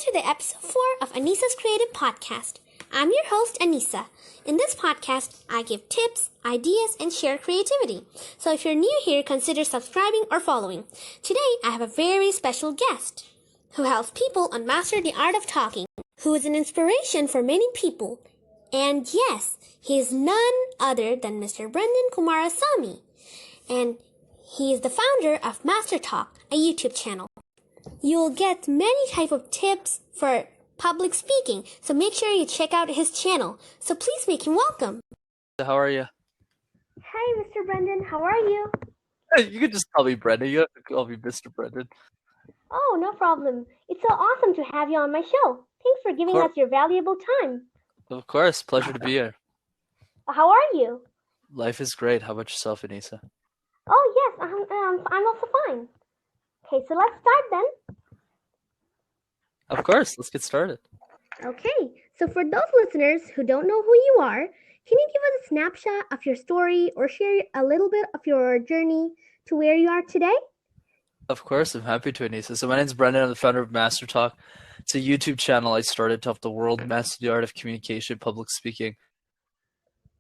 to the episode 4 of Anisa's Creative Podcast. I'm your host, Anisa. In this podcast, I give tips, ideas, and share creativity. So if you're new here, consider subscribing or following. Today, I have a very special guest who helps people unmaster the art of talking, who is an inspiration for many people. And yes, he is none other than Mr. Brenden Kumarasamy. And he is the founder of MasterTalk, a YouTube channel. You'll get many type of tips for public speaking, so make sure you check out his channel. So please make him welcome. How are you? Hi, Mr. Brenden. How are you? You can just call me Brenden. You have to call me Mr. Brenden. Oh, no problem. It's so awesome to have you on my show. Thanks for giving us your valuable time. Of course. Pleasure to be here. How are you? Life is great. How about yourself, Anisa? Oh, yes. I'm also fine. Okay, so let's start then. Of course. Let's get started. Okay, so for those listeners who don't know who you are, can you give us a snapshot of your story or share a little bit of your journey to where you are today? Of course. I'm happy to, Anisa. So my name's Brenden. I'm the founder of MasterTalk. It's a YouTube channel I started to help the world master the art of communication, public speaking.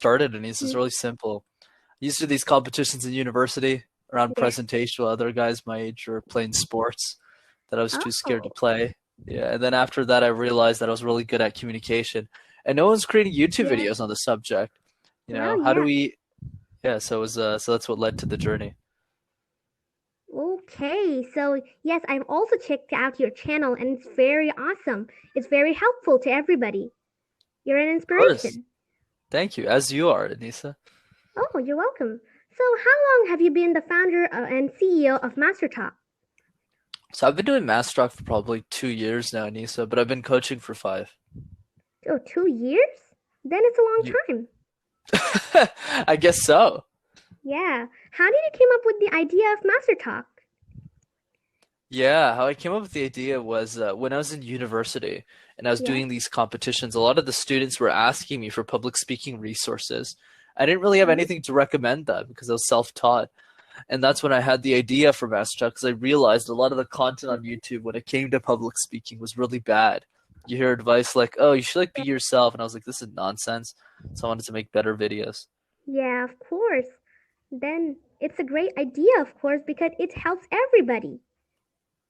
Anisa, it's really simple. I used to do these competitions in university around presentation while other guys my age were playing sports that I was too scared to play. Yeah, and then after that, I realized that I was really good at communication, and no one's creating YouTube videos on the subject. You know, how do we? Yeah, so it was. So that's what led to the journey. Okay, so yes, I've also checked out your channel, and it's very awesome. It's very helpful to everybody. You're an inspiration. Thank you, as you are, Anisa. Oh, you're welcome. So how long have you been the founder and CEO of MasterTalk? So I've been doing MasterTalk for probably 2 years now, Anisa, but I've been coaching for 5. Oh, 2 years? Then it's a long time. I guess so. Yeah. How did you come up with the idea of MasterTalk? Yeah, how I came up with the idea was when I was in university and I was doing these competitions, a lot of the students were asking me for public speaking resources. I didn't really have anything to recommend them because I was self-taught. And that's when I had the idea for MasterTalk, because I realized a lot of the content on YouTube when it came to public speaking was really bad. You hear advice like, oh, you should be yourself. And I was like, this is nonsense. So I wanted to make better videos. Yeah, of course. Then it's a great idea, of course, because it helps everybody.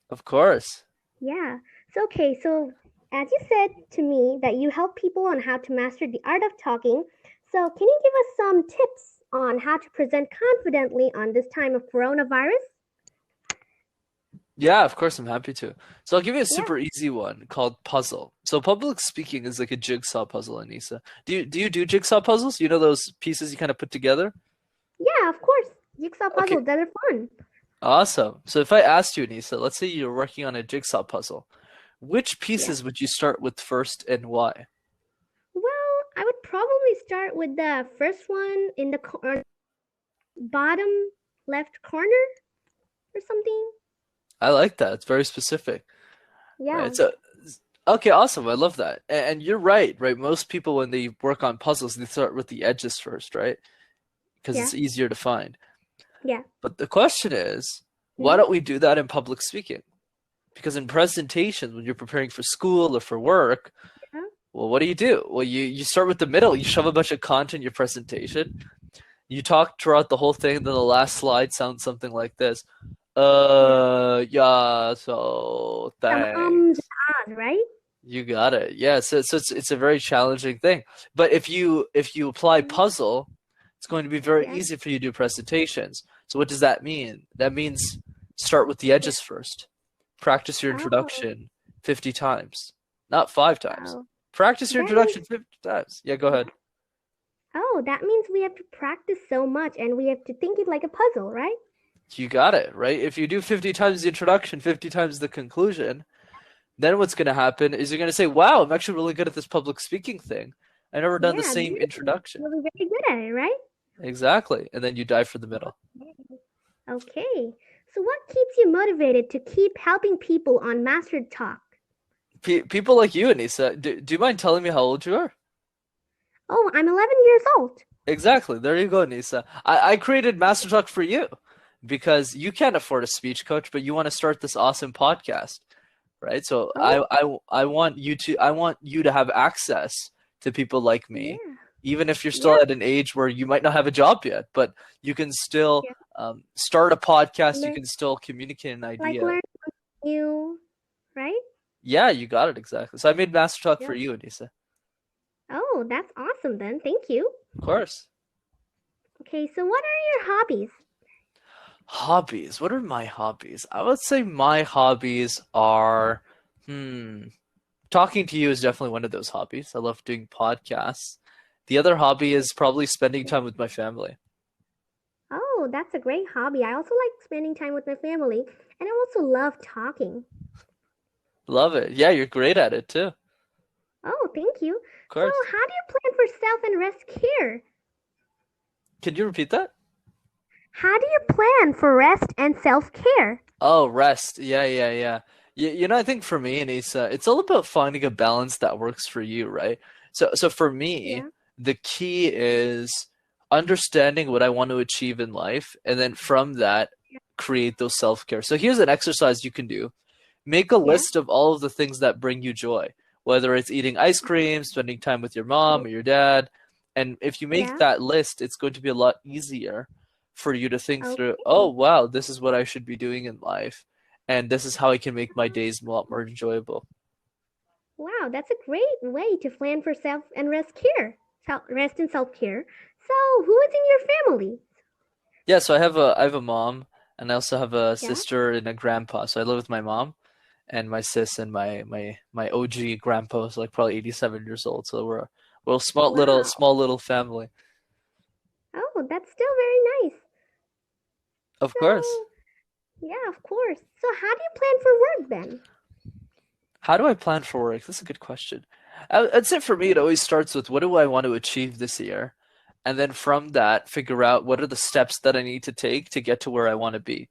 Of course. Yeah. So, okay. So as you said to me that you help people on how to master the art of talking. So can you give us some tips on how to present confidently on this time of coronavirus? Yeah, of course, I'm happy to. So I'll give you a super easy one called puzzle. So public speaking is like a jigsaw puzzle, Anisa. Do you do jigsaw puzzles? You know those pieces you kind of put together? Yeah, of course. Jigsaw puzzles, that are fun. Awesome. So if I asked you, Anisa, let's say you're working on a jigsaw puzzle, which pieces would you start with first and why? Well, I would probably start with the first one in the bottom left corner or something. I like that. It's very specific. Yeah. Right, so, okay, awesome. I love that. And you're right? Most people, when they work on puzzles, they start with the edges first, right? Because it's easier to find. Yeah. But the question is, why don't we do that in public speaking? Because in presentations, when you're preparing for school or for work, well, what do? Well, you start with the middle. You shove a bunch of content in your presentation. You talk throughout the whole thing. Then the last slide sounds something like this. Yeah, so thanks. Right? You got it. Yeah, so it's a very challenging thing. But if you apply puzzle, it's going to be very easy for you to do presentations. So what does that mean? That means start with the edges first. Practice your introduction 50 times, not 5 times. Practice your introduction 50 times. Yeah, go ahead. Oh, that means we have to practice so much and we have to think it like a puzzle, right? You got it, right? If you do 50 times the introduction, 50 times the conclusion, then what's going to happen is you're going to say, wow, I'm actually really good at this public speaking thing. I've never done the same introduction. You're really very good at it, right? Exactly. And then you dive for the middle. Okay. So what keeps you motivated to keep helping people on MasterTalk? People like you, Anisa. Do you mind telling me how old you are? Oh, I'm 11 years old. Exactly. There you go, Anisa. I created MasterTalk for you because you can't afford a speech coach, but you want to start this awesome podcast. right? So Oh, I want you to have access to people like me, yeah. even if you're still Yeah. at an age where you might not have a job yet, but you can still Yeah. start a podcast, you Learn, can still communicate an like idea. learn new, right? Yeah, you got it exactly. So I made Master Talk for Yep. you, Anissa. Oh, that's awesome then. Thank you. Of course. Okay, so what are your hobbies? Hobbies. What are my hobbies? I would say my hobbies are, hmm, talking to you is definitely one of those hobbies. I love doing podcasts. The other hobby is probably spending time with my family. Oh, that's a great hobby. I also like spending time with my family, and I also love talking. Love it. Yeah, you're great at it too. Of Oh, thank you. So, course. how do you plan for self and rest care? Can you repeat that? How do you plan for rest and self care? Oh, rest. Yeah, yeah, yeah. I think for me, Anissa, it's all about finding a balance that works for you, right? So for me, Yeah, the key is understanding what I want to achieve in life, and then from that, create those self-care. So here's an exercise you can do. Make a yeah, list of all of the things that bring you joy, whether it's eating ice cream, spending time with your mom or your dad. And if you make yeah. that list, it's going to be a lot easier for you to think through, oh, Okay. wow, this is what I should be doing in life. And this is how I can make my days a lot more enjoyable. Wow, that's a great way to plan for self and rest care. Rest and self care. So, who is in your family? Yeah, so I have a mom and I also have a Yeah. sister and a grandpa. So I live with my mom and my sis and my OG grandpa is like probably 87 years old. So we're a Wow. small little family. Oh, that's still very nice. Of course. So, yeah, of course. So, how do you plan for work then? How do I plan for work? That's a good question. I'd say for me, it always starts with what do I want to achieve this year? And then from that, figure out what are the steps that I need to take to get to where I want to be.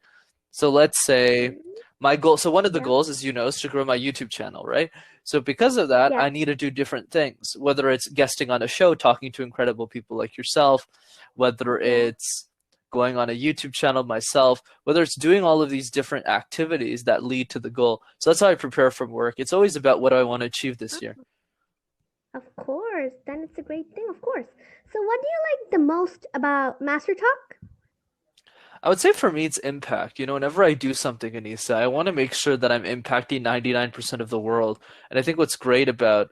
So let's say Mm, my goal, so one of the yeah, goals, as you know, is to grow my YouTube channel, right? So because of that, yeah, I need to do different things, whether it's guesting on a show, talking to incredible people like yourself, whether yeah. it's going on a YouTube channel myself, whether it's doing all of these different activities that lead to the goal. So that's how I prepare from work. It's always about what do I want to achieve this year. Of course. Then it's a great thing, of course. So, what do you like the most about Master Talk? I would say for me, it's impact. Whenever I do something, Anissa, I want to make sure that I'm impacting 99% of the world. And I think what's great about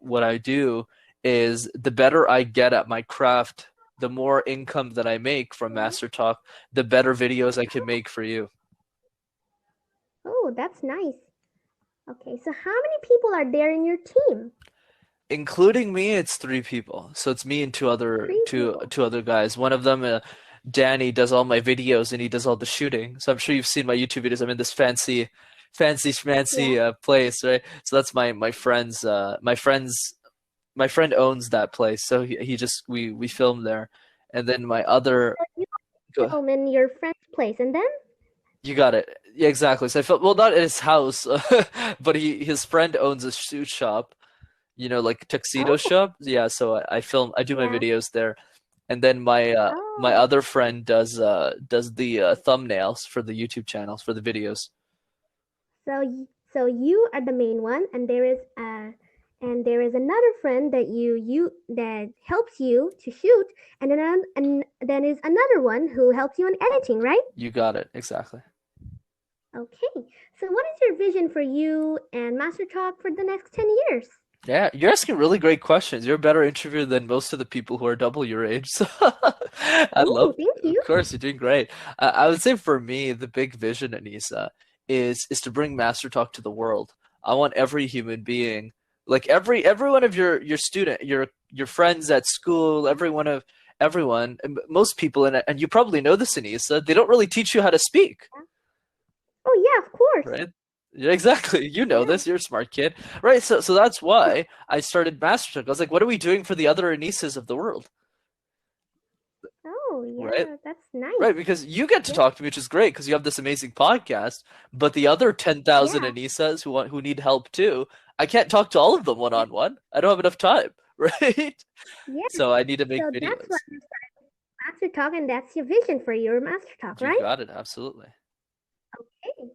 what I do is the better I get at my craft, the more income that I make from Yeah. Master Talk, the better videos I can make for you. Oh, that's nice. Okay, so how many people are there in your team? Including me, it's three people. So it's me and two other Three two people. two other guys. One of them, Danny, does all my videos and he does all the shooting. So I'm sure you've seen my YouTube videos. I'm in this fancy Yeah. schmancy place, right? So that's my friend owns that place. So he just we film there, and then my other. So you Go, film in your friend's place, and then you got it. Yeah, exactly. So I felt well, not at his house, but his friend owns a shoe shop, like tuxedo oh shop. Yeah, so I do my yeah. videos there, and then my Oh, other friend does the thumbnails for the YouTube channels for the videos. so you are the main one, and there is another friend that you that helps you to shoot, and then is another one who helps you in editing, right? You got it exactly. Okay. So what is your vision for you and Master Talk for the next 10 years? Yeah, you're asking really great questions. You're a better interviewer than most of the people who are double your age. So I love, Oh, thank of you. course, you're doing great. I would say for me, the big vision, Anissa, is to bring Master Talk to the world. I want every human being, like every one of your student, your friends at school, everyone, and most people, and you probably know this, Anissa, they don't really teach you how to speak. Oh yeah, of course. Right? Yeah, exactly. You know Yeah. this. You're a smart kid. Right. So that's why I started MasterTalk. I was like, what are we doing for the other Anisas of the world? Oh Right? yeah, that's nice. Right. Because you get to Yeah. talk to me, which is great because you have this amazing podcast. But the other 10,000 Yeah. Anisas who need help too, I can't talk to all of them one Yeah. on one. I don't have enough time. Right? Yeah. So I need to make So that's why videos. you started Master Talk, and that's your vision for your Master Talk, You right? got it. Absolutely. Okay.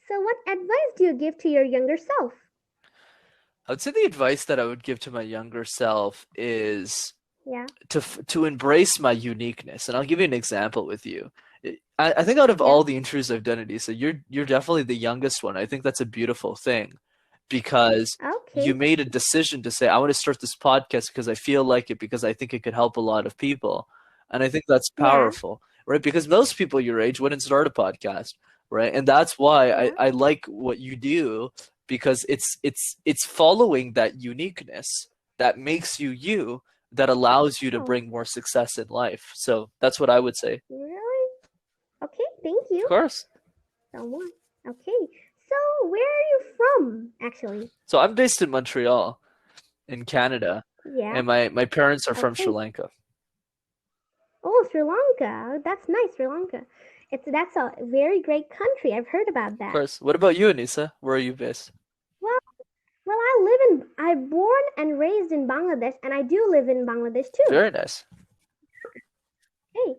So what advice do you give to your younger self? I would say the advice that I would give to my younger self is Yeah. to embrace my uniqueness. And I'll give you an example with you. I think out of Yeah. all the interviews I've done, Anissa, you're definitely the youngest one. I think that's a beautiful thing because you Okay. made a decision to say, I want to start this podcast because I feel like it, because I think it could help a lot of people. And I think that's Yeah. powerful, right? Because most people your age wouldn't start a podcast, right? And that's why Yeah. I like what you do, because it's following that uniqueness that makes you you, that allows you to Oh, bring more success in life. So that's what I would say. really? Okay, thank Of you course. so much. Okay. So where are you from, actually? So I'm based in Montreal, in Canada, Yeah. and my parents are from Sri Okay. Lanka. Oh, Sri Lanka. That's nice, Sri Lanka. That's a very great country. I've heard about Of that. course. What about you, Anissa? Where are you based? Well, I'm born and raised in Bangladesh, and I do live in Bangladesh too. Very nice. Hey,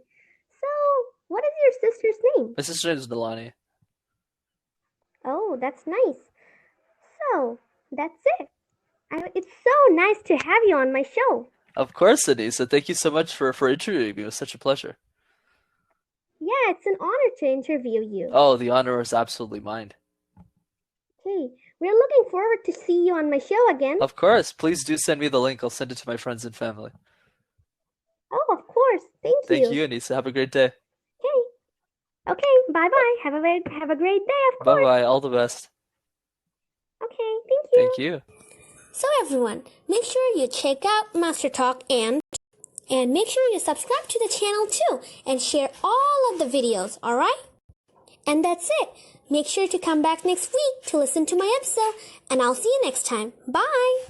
so what is your sister's name? My sister is Nalani. Oh, that's nice. So that's it. It's so nice to have you on my show. Of course, Anissa. Thank you so much for interviewing me. It was such a pleasure. Yeah, it's an honor to interview you. Oh, the honor is absolutely mine. Okay, we're looking forward to see you on my show again. Of course. Please do send me the link. I'll send it to my friends and family. Oh, of course. Thank Thank you. you, Anissa. Have a great day. Okay, bye-bye. Have a great day, of course. Bye-bye. All the best. Okay, thank Thank you. you. So everyone, make sure you check out MasterTalk and make sure you subscribe to the channel too and share all of the videos, alright? And that's it. Make sure to come back next week to listen to my episode, and I'll see you next time. Bye!